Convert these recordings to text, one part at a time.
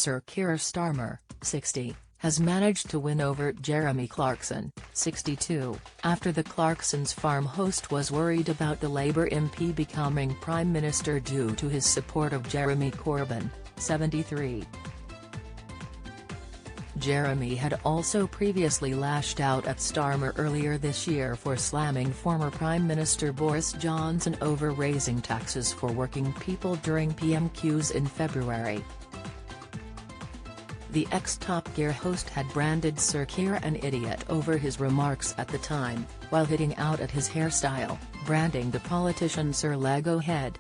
Sir Keir Starmer, 60, has managed to win over Jeremy Clarkson, 62, after the Clarkson's farm host was worried about the Labour MP becoming Prime Minister due to his support of Jeremy Corbyn, 73. Jeremy had also previously lashed out at Starmer earlier this year for slamming former Prime Minister Boris Johnson over raising taxes for working people during PMQs in February. The ex-Top Gear host had branded Sir Keir an idiot over his remarks at the time, while hitting out at his hairstyle, branding the politician Sir Lego Head.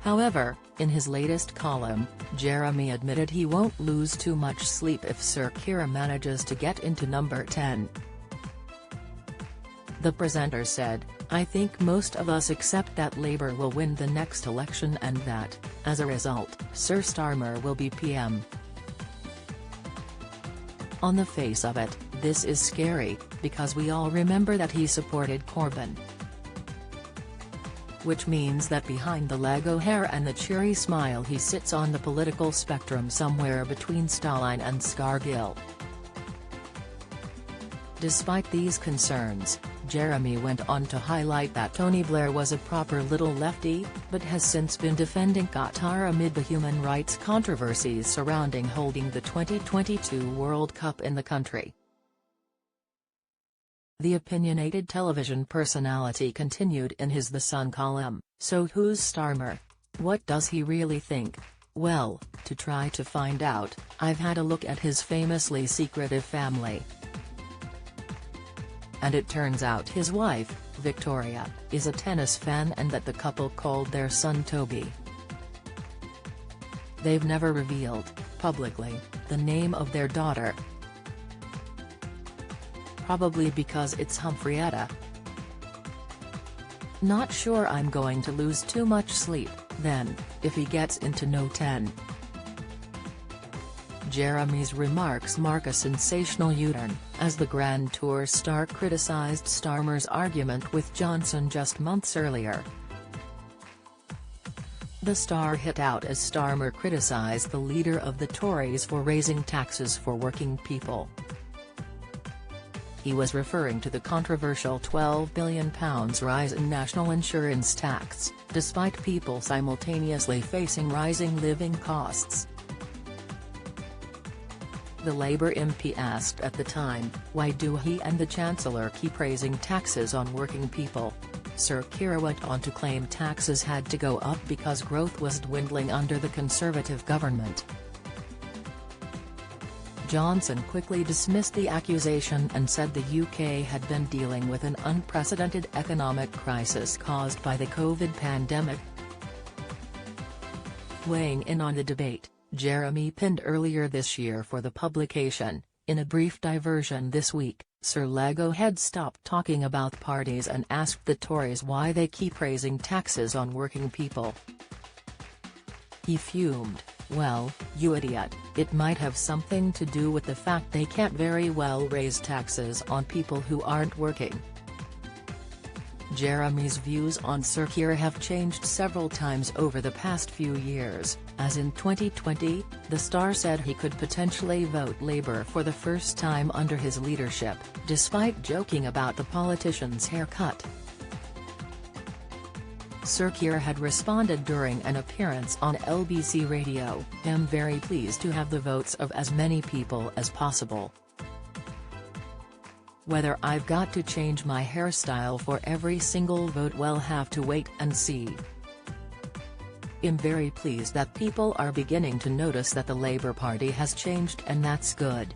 However, in his latest column, Jeremy admitted he won't lose too much sleep if Sir Keir manages to get into number 10. The presenter said, "I think most of us accept that Labour will win the next election and that, as a result, Sir Starmer will be PM. On the face of it, this is scary, because we all remember that he supported Corbyn. Which means that behind the Lego hair and the cheery smile he sits on the political spectrum somewhere between Stalin and Scargill." Despite these concerns, Jeremy went on to highlight that Tony Blair was a proper little lefty, but has since been defending Qatar amid the human rights controversies surrounding holding the 2022 World Cup in the country. The opinionated television personality continued in his The Sun column, "So who's Starmer? What does he really think? Well, to try to find out, I've had a look at his famously secretive family. And it turns out his wife, Victoria, is a tennis fan and that the couple called their son Toby. They've never revealed, publicly, the name of their daughter. Probably because it's Humphrietta. Not sure I'm going to lose too much sleep, then, if he gets into no 10. Jeremy's remarks mark a sensational U-turn, as the Grand Tour star criticised Starmer's argument with Johnson just months earlier. The star hit out as Starmer criticised the leader of the Tories for raising taxes for working people. He was referring to the controversial £12 billion rise in national insurance tax, despite people simultaneously facing rising living costs. The Labour MP asked at the time, why do he and the Chancellor keep raising taxes on working people? Sir Keir went on to claim taxes had to go up because growth was dwindling under the Conservative government. Johnson quickly dismissed the accusation and said the UK had been dealing with an unprecedented economic crisis caused by the COVID pandemic. Weighing in on the debate, Jeremy pinned earlier this year for the publication, in a brief diversion this week, Sir Lego Head stopped talking about parties and asked the Tories why they keep raising taxes on working people. He fumed, "Well, you idiot, it might have something to do with the fact they can't very well raise taxes on people who aren't working." Jeremy's views on Sir Keir have changed several times over the past few years, as in 2020, the star said he could potentially vote Labour for the first time under his leadership, despite joking about the politician's haircut. Sir Keir had responded during an appearance on LBC Radio, "I'm very pleased to have the votes of as many people as possible. Whether I've got to change my hairstyle for every single vote, we'll have to wait and see. I'm very pleased that people are beginning to notice that the Labour Party has changed, and that's good."